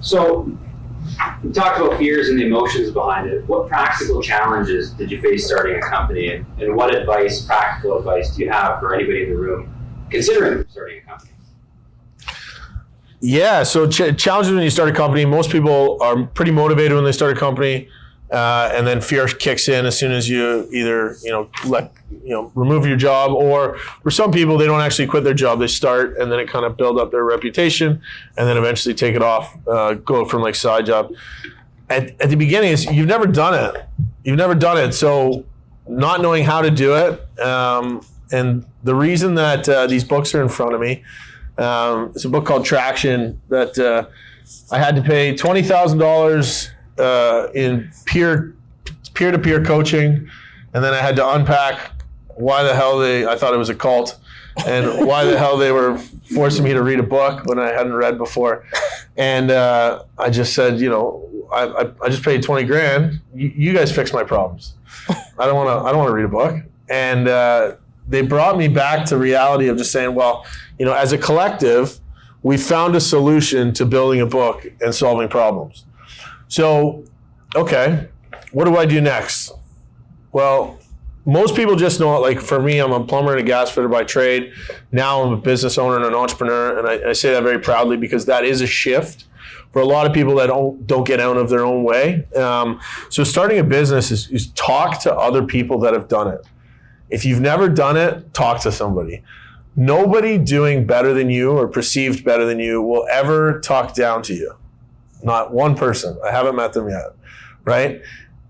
So, we talked about fears and the emotions behind it. What practical challenges did you face starting a company, and what practical advice do you have for anybody in the room considering starting a company? Yeah, so challenges when you start a company. Most people are pretty motivated when they start a company, and then fear kicks in as soon as you either remove your job, or for some people they don't actually quit their job. They start and then it kind of build up their reputation, and then eventually take it off, go from like side job. At the beginning, you've never done it. So not knowing how to do it, and the reason that these books are in front of me. It's a book called Traction that I had to pay $20,000 in peer-to-peer coaching, and then I had to unpack why the hell I thought it was a cult, and why the hell they were forcing me to read a book when I hadn't read before. And I just said, I just paid $20,000. You guys fix my problems. I don't want to read a book. And they brought me back to reality of just saying, well, as a collective, we found a solution to building a book and solving problems. So, okay, what do I do next? Well, most people just know it. Like for me, I'm a plumber and a gas fitter by trade. Now I'm a business owner and an entrepreneur, and I say that very proudly because that is a shift for a lot of people that don't get out of their own way. So starting a business is talk to other people that have done it. If you've never done it, talk to somebody. Nobody doing better than you or perceived better than you will ever talk down to you. Not one person. I haven't met them yet, right?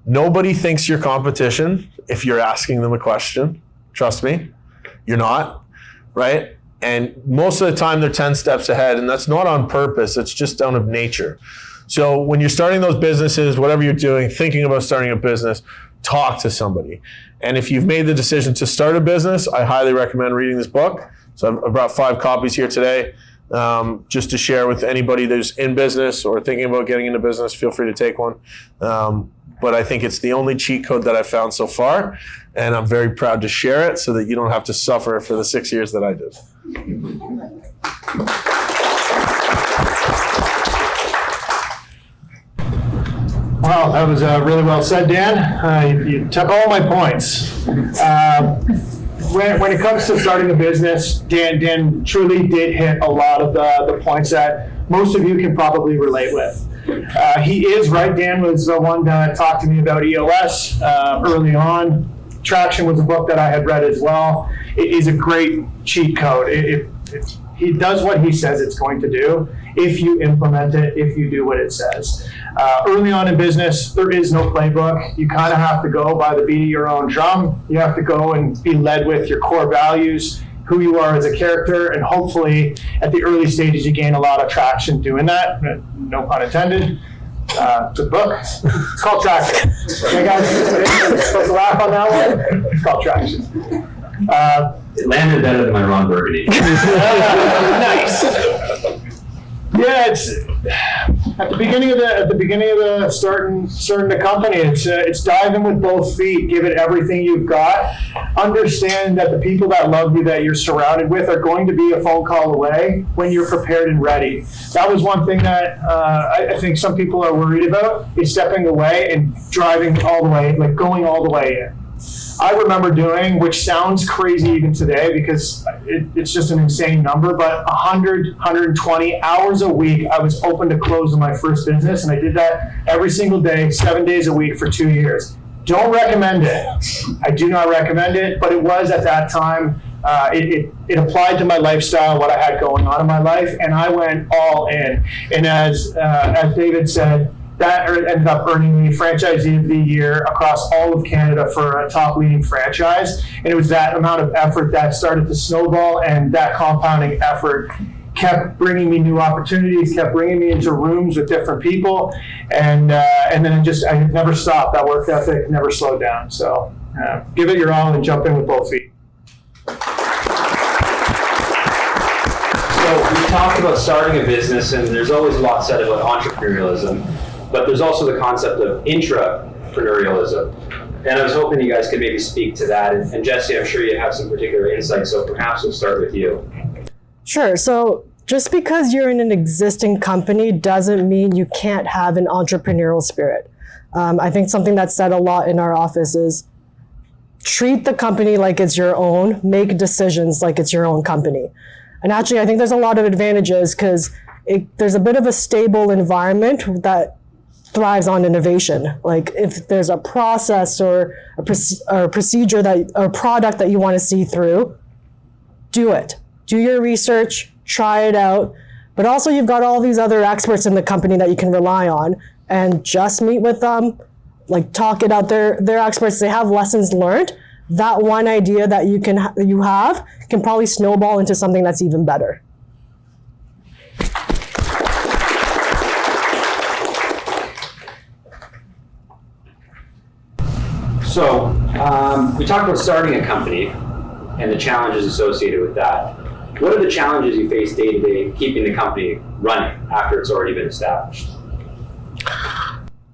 Nobody thinks you're competition if you're asking them a question. Trust me, you're not, right? And most of the time they're 10 steps ahead, and that's not on purpose. It's just out of nature. So when you're starting those businesses, whatever you're doing, thinking about starting a business, talk to somebody. And if you've made the decision to start a business, I highly recommend reading this book. So I brought 5 copies here today, just to share with anybody that's in business or thinking about getting into business. Feel free to take one. But I think it's the only cheat code that I've found so far, and I'm very proud to share it so that you don't have to suffer for the 6 years that I did. Wow, that was really well said, Dan. You took all my points. When it comes to starting a business, Dan truly did hit a lot of the points that most of you can probably relate with. He is right. Dan was the one that talked to me about EOS early on. Traction was a book that I had read as well. It is a great cheat code. He does what he says it's going to do if you implement it, if you do what it says. Early on in business, there is no playbook. You kind of have to go by the beat of your own drum. You have to go and be led with your core values, who you are as a character, and hopefully at the early stages you gain a lot of traction doing that. No pun intended. Good book. It's called Traction. Okay, guys, supposed to laugh on that one? It's called Traction. It landed better than my Ron Burgundy. Nice. Yeah, it's at the beginning of the starting the company. It's dive in with both feet, give it everything you've got. Understand that the people that love you, that you're surrounded with, are going to be a phone call away when you're prepared and ready. That was one thing that I think some people are worried about, is stepping away and driving all the way, like going all the way in. I remember doing, which sounds crazy even today because it's just an insane number, but 100, 120 hours a week I was open to close in my first business, and I did that every single day, 7 days a week for 2 years. Don't recommend it. I do not recommend it, but it was at that time. It applied to my lifestyle, what I had going on in my life, and I went all in. And as David said, that ended up earning me Franchisee of the Year across all of Canada for a top leading franchise. And it was that amount of effort that started to snowball, and that compounding effort kept bringing me new opportunities, kept bringing me into rooms with different people. And then I never stopped. That work ethic never slowed down. So give it your all and jump in with both feet. So we talked about starting a business, and there's always a lot said about entrepreneurialism. But there's also the concept of intrapreneurialism. And I was hoping you guys could maybe speak to that. And Jessie, I'm sure you have some particular insights, so perhaps we'll start with you. Sure. So just because you're in an existing company doesn't mean you can't have an entrepreneurial spirit. I think something that's said a lot in our office is treat the company like it's your own, make decisions like it's your own company. And actually, I think there's a lot of advantages because there's a bit of a stable environment that thrives on innovation. Like if there's a process or a procedure or product that you want to see through, do it. Do your research, try it out. But also you've got all these other experts in the company that you can rely on, and just meet with them, like talk it out. They're experts. They have lessons learned. That one idea that you have can probably snowball into something that's even better. So we talked about starting a company and the challenges associated with that. What are the challenges you face day to day keeping the company running after it's already been established?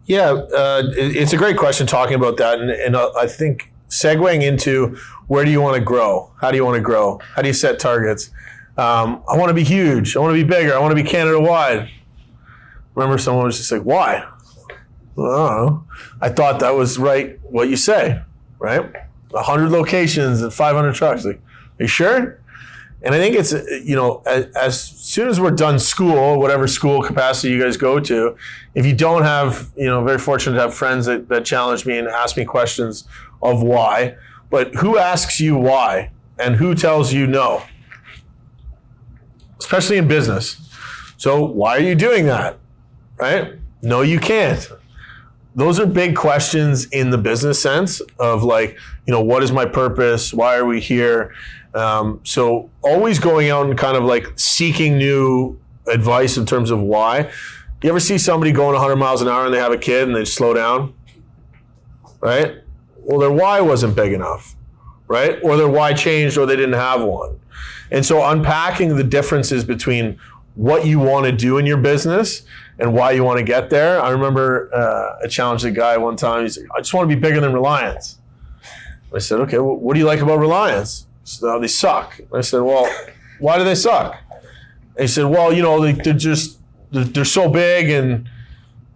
Yeah, it's a great question talking about that. And I think segueing into where do you want to grow? How do you want to grow? How do you set targets? I want to be huge. I want to be bigger. I want to be Canada-wide. Remember someone was just like, why? Well, I don't know. I thought that was right what you say, right? 100 locations and 500 trucks. Like, are you sure? And I think it's, as soon as we're done school, whatever school capacity you guys go to, if you don't have, very fortunate to have friends that challenge me and ask me questions of why, but who asks you why and who tells you no? Especially in business. So why are you doing that, right? No, you can't. Those are big questions in the business sense of like, what is my purpose? Why are we here? So always going out and kind of like seeking new advice in terms of why. You ever see somebody going 100 miles an hour and they have a kid and they slow down, right? Well, their why wasn't big enough, right? Or their why changed or they didn't have one. And so unpacking the differences between what you want to do in your business and why you want to get there. I remember I challenged a guy one time. He said, I just want to be bigger than Reliance. I said, okay, well, what do you like about Reliance? He said, oh, they suck. I said, well, why do they suck? And he said, well, they're so big and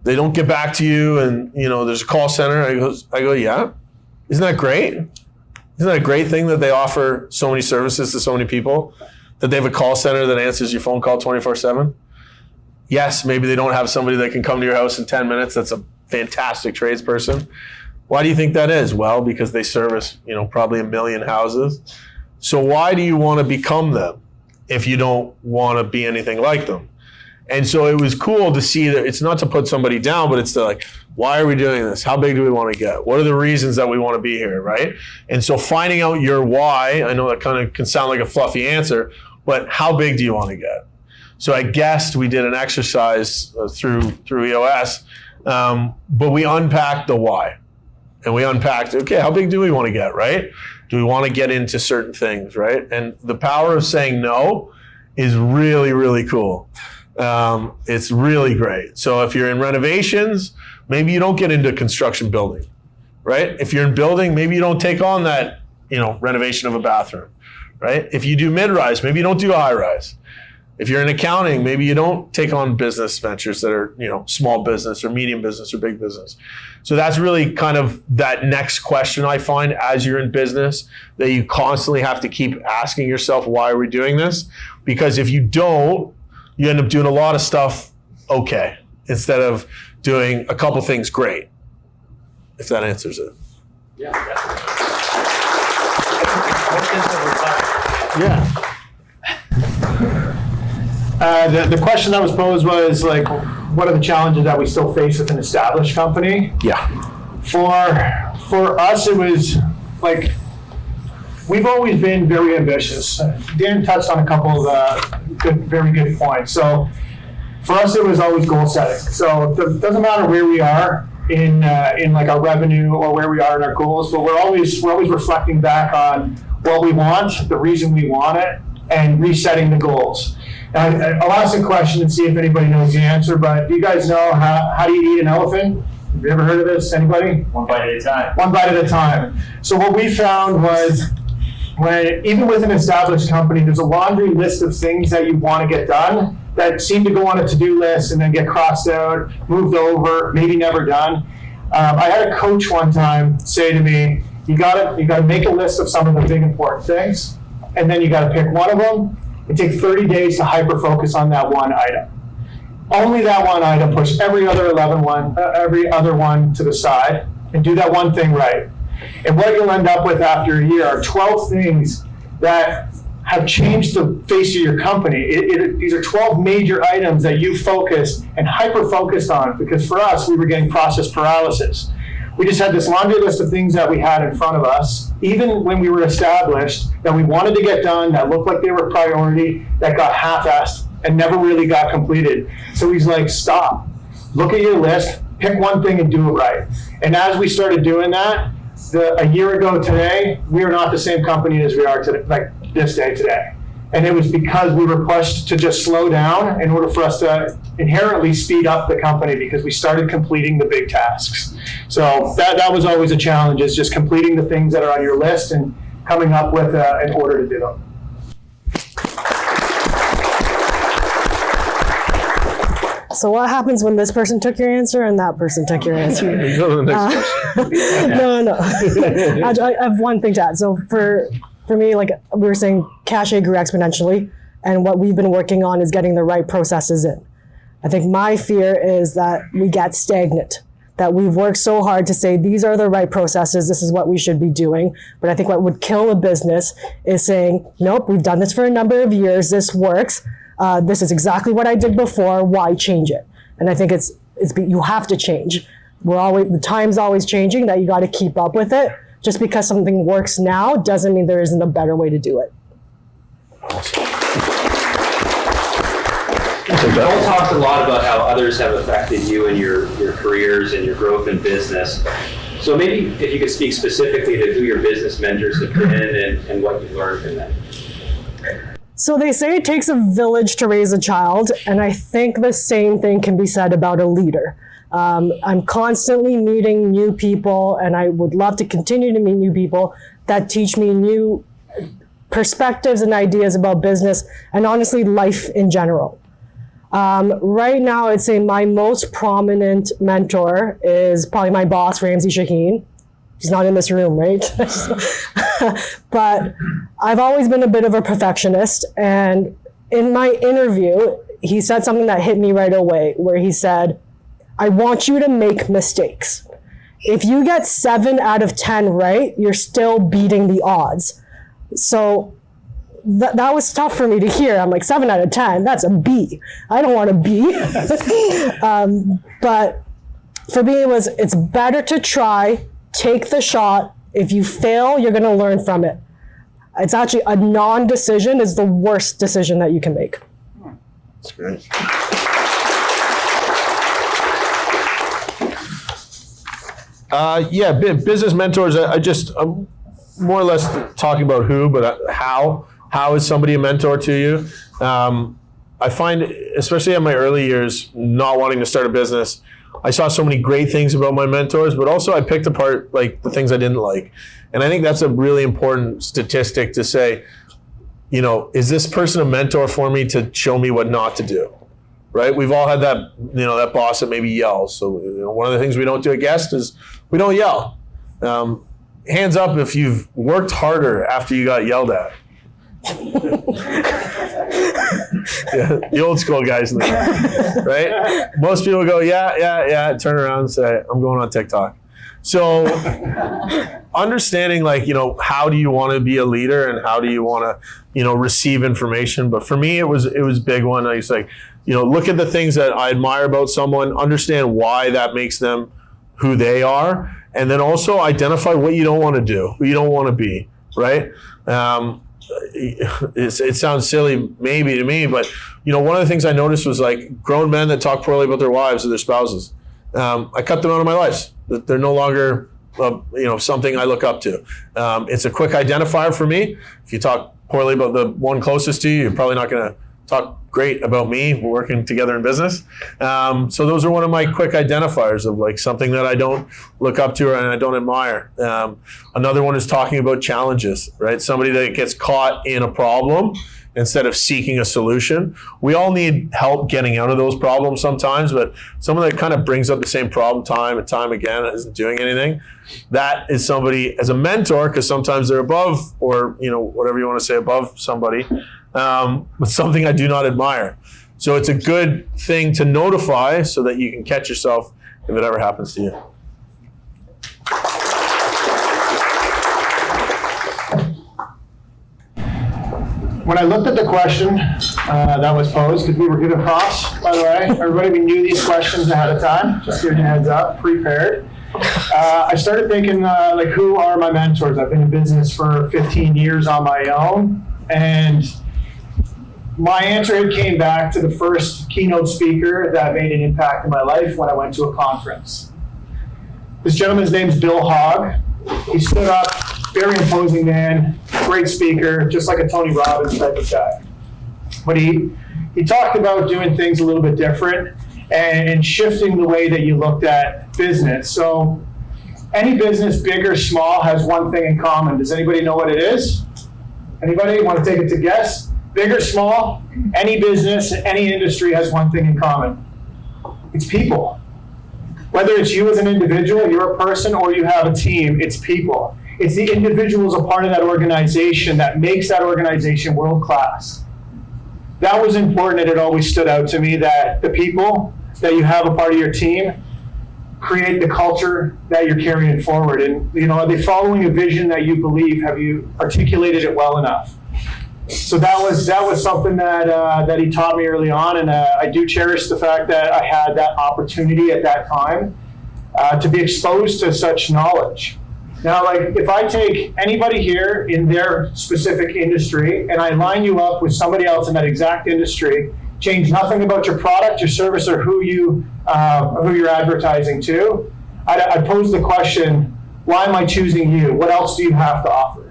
they don't get back to you and, there's a call center. I go, yeah. Isn't that great? Isn't that a great thing that they offer so many services to so many people? That they have a call center that answers your phone call 24/7? Yes, maybe they don't have somebody that can come to your house in 10 minutes. That's a fantastic tradesperson. Why do you think that is? Well, because they service, probably 1 million houses. So why do you want to become them if you don't want to be anything like them? And so it was cool to see that it's not to put somebody down, but it's to like, why are we doing this? How big do we want to get? What are the reasons that we want to be here, right? And so finding out your why, I know that kind of can sound like a fluffy answer, but how big do you want to get? So at Guest, we did an exercise through EOS, but we unpacked the why. And we unpacked, okay, how big do we want to get, right? Do we want to get into certain things, right? And the power of saying no is really, really cool. It's really great. So if you're in renovations, maybe you don't get into construction building, right? If you're in building, maybe you don't take on that, renovation of a bathroom, right? If you do mid-rise, maybe you don't do a high-rise. If you're in accounting, maybe you don't take on business ventures that are, small business or medium business or big business. So that's really kind of that next question I find as you're in business that you constantly have to keep asking yourself, why are we doing this? Because if you don't, you end up doing a lot of stuff okay, instead of doing a couple things great, if that answers it. Yeah, definitely. Yeah. The question that was posed was like, what are the challenges that we still face with an established company? Yeah. For us, it was like, we've always been very ambitious. Dan touched on a couple of very good points. So for us, it was always goal setting. So it doesn't matter where we are in like our revenue or where we are in our goals, but we're always reflecting back on what we want, the reason we want it, and resetting the goals. I'll ask a question and see if anybody knows the answer, but do you guys know how do you eat an elephant? Have you ever heard of this? Anybody? One bite at a time. One bite at a time. So what we found was even with an established company, there's a laundry list of things that you want to get done that seem to go on a to-do list and then get crossed out, moved over, maybe never done. I had a coach one time say to me, you gotta make a list of some of the big important things, and then you gotta pick one of them and take 30 days to hyper-focus on that one item. Only that one item, push every other one to the side, and do that one thing right. And what you'll end up with after a year are 12 things that have changed the face of your company. These are 12 major items that you focused and hyper-focused on, because for us, we were getting process paralysis. We just had this laundry list of things that we had in front of us, even when we were established, that we wanted to get done, that looked like they were a priority, that got half-assed and never really got completed. So he's like, stop, look at your list, pick one thing and do it right. And as we started doing that, a year ago today, we are not the same company as we are today, like this day today. And it was because we were pushed to just slow down in order for us to inherently speed up the company, because we started completing the big tasks. So that was always a challenge, is just completing the things that are on your list and coming up with an order to do them. So what happens when this person took your answer and that person took your answer? Go to the next question. No. I have one thing to add. So for me, like we were saying, Cachet grew exponentially, and what we've been working on is getting the right processes in. I think my fear is that we get stagnant, that we've worked so hard to say, these are the right processes, this is what we should be doing. But I think what would kill a business is saying, nope, we've done this for a number of years, this works. This is exactly what I did before, why change it? And I think it's you have to change. The time's always changing, that you got to keep up with it. Just because something works now doesn't mean there isn't a better way to do it. You all talked a lot about how others have affected you and your careers and your growth in business. So maybe if you could speak specifically to who your business mentors have been and what you've learned from them. So they say it takes a village to raise a child, and I think the same thing can be said about a leader. I'm constantly meeting new people, and I would love to continue to meet new people that teach me new perspectives and ideas about business and honestly life in general. Right now, I'd say my most prominent mentor is probably my boss, Ramsey Shaheen. He's not in this room, right? But I've always been a bit of a perfectionist. And in my interview, he said something that hit me right away, where he said, I want you to make mistakes. If you get 7 out of 10 right, you're still beating the odds. So that was tough for me to hear. I'm like, 7 out of 10, that's a B. I don't want a B. But for me, it's better to try, take the shot. If you fail, you're gonna learn from it. It's actually a non-decision is the worst decision that you can make. That's great. Business mentors. I'm more or less talking about who, but how. How is somebody a mentor to you? I find, especially in my early years, not wanting to start a business, I saw so many great things about my mentors, but also I picked apart like the things I didn't like. And I think that's a really important statistic to say, is this person a mentor for me to show me what not to do? Right? We've all had that, that boss that maybe yells. So one of the things we don't do at Guest is we don't yell. Hands up if you've worked harder after you got yelled at. Yeah, the old school guys in the car, right? Most people go, yeah, turn around and say, I'm going on TikTok. So understanding how do you want to be a leader and how do you want to, receive information. But for me, it was a big one. I was like, look at the things that I admire about someone, understand why that makes them who they are, and then also identify what you don't want to do, who you don't want to be, right? It sounds silly maybe to me, but one of the things I noticed was like grown men that talk poorly about their wives or their spouses. I cut them out of my life. They're no longer something I look up to. It's a quick identifier for me. If you talk poorly about the one closest to you, you're probably not going to talk great about me. We're working together in business. So those are one of my quick identifiers of like something that I don't look up to and I don't admire. Another one is talking about challenges, right? Somebody that gets caught in a problem instead of seeking a solution. We all need help getting out of those problems sometimes, but someone that kind of brings up the same problem time and time again and isn't doing anything, that is somebody as a mentor, because sometimes they're above, or whatever you want to say, above somebody, but something I do not admire. So it's a good thing to notify so that you can catch yourself if it ever happens to you. When I looked at the question that was posed, because we were given prompts, by the way, everybody, we knew these questions ahead of time, just giving you a heads up, prepared. I started thinking, who are my mentors? I've been in business for 15 years on my own, and my answer came back to the first keynote speaker that made an impact in my life when I went to a conference. This gentleman's name's Bill Hogg. He stood up, very imposing man, great speaker, just like a Tony Robbins type of guy. But he talked about doing things a little bit different and shifting the way that you looked at business. So any business, big or small, has one thing in common. Does anybody know what it is? Anybody want to take it to guess? Big or small, any business, any industry has one thing in common. It's people. Whether it's you as an individual, you're a person, or you have a team, it's people. It's the individuals a part of that organization that makes that organization world-class. That was important, and it always stood out to me that the people that you have a part of your team create the culture that you're carrying forward. And are they following a vision that you believe? Have you articulated it well enough? So that was something that he taught me early on, and I do cherish the fact that I had that opportunity at that time to be exposed to such knowledge. Now, if I take anybody here in their specific industry and I line you up with somebody else in that exact industry, change nothing about your product, your service, or who you're advertising to, I'd pose the question, why am I choosing you? What else do you have to offer?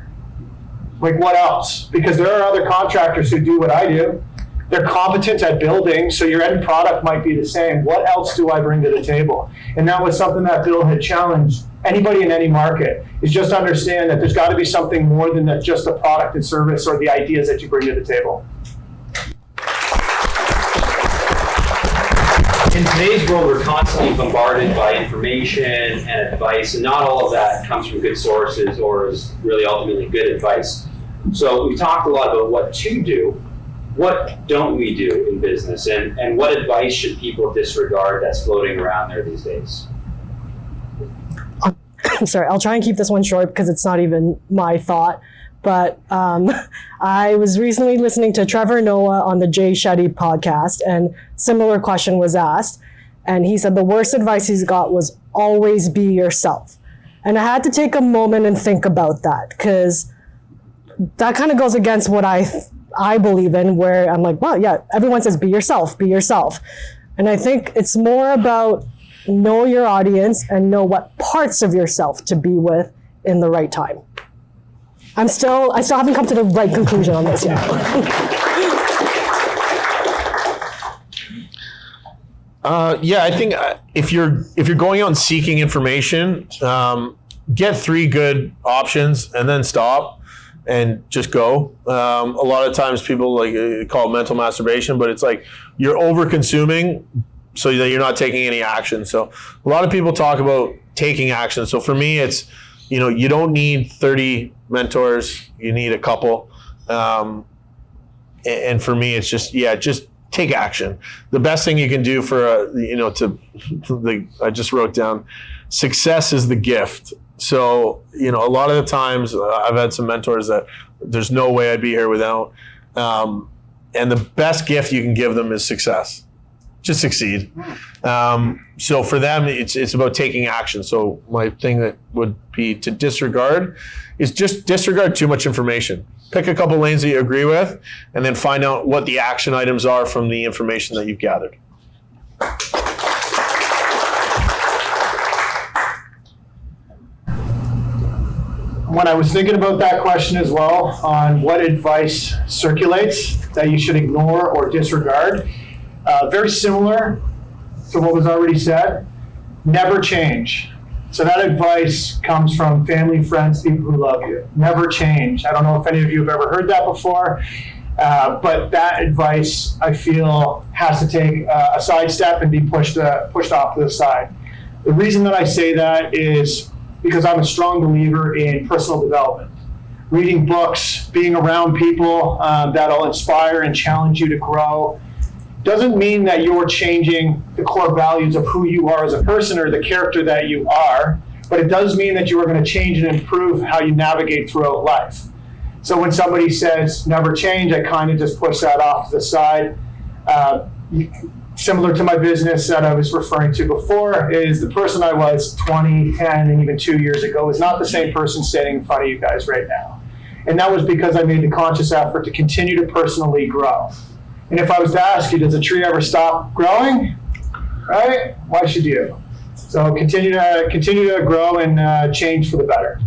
What else? Because there are other contractors who do what I do. They're competent at building, so your end product might be the same. What else do I bring to the table? And that was something that Bill had challenged anybody in any market, is just understand that there's got to be something more than that, just the product and service or the ideas that you bring to the table. In today's world, we're constantly bombarded by information and advice, and not all of that comes from good sources or is really ultimately good advice. So we've talked a lot about what to do. What don't we do in business, and what advice should people disregard that's floating around there these days? I'm sorry, I'll try and keep this one short because it's not even my thought. But I was recently listening to Trevor Noah on the Jay Shetty podcast, and similar question was asked. And he said the worst advice he's got was always be yourself. And I had to take a moment and think about that, because that kind of goes against what I believe in, where I'm like, well, yeah, everyone says be yourself, be yourself. And I think it's more about know your audience and know what parts of yourself to be with in the right time. I still haven't come to the right conclusion on this yet. Yeah, I think if you're going out and seeking information, get 3 good options and then stop and just go. A lot of times people call it mental masturbation, but it's like you're over consuming so that you're not taking any action. So a lot of people talk about taking action. So for me, it's, you don't need 30 mentors, you need a couple. And for me, it's just take action. The best thing you can do for, I just wrote down, success is the gift. So, a lot of the times I've had some mentors that there's no way I'd be here without. And the best gift you can give them is success. Just succeed. So for them, it's about taking action. So my thing that would be to disregard is just disregard too much information. Pick a couple lanes that you agree with, and then find out what the action items are from the information that you've gathered. When I was thinking about that question as well, on what advice circulates, that you should ignore or disregard. Very similar to what was already said, never change. So that advice comes from family, friends, people who love you. Never change. I don't know if any of you have ever heard that before, but that advice, I feel, has to take a sidestep and be pushed off to the side. The reason that I say that is because I'm a strong believer in personal development. Reading books, being around people that'll inspire and challenge you to grow, doesn't mean that you're changing the core values of who you are as a person or the character that you are, but it does mean that you are going to change and improve how you navigate throughout life. So when somebody says never change, I kind of just push that off to the side. Similar to my business that I was referring to before, is the person I was 20, 10, and even 2 years ago is not the same person standing in front of you guys right now. And that was because I made the conscious effort to continue to personally grow. And if I was to ask you, does a tree ever stop growing? Right? Why should you? So continue to grow and change for the better.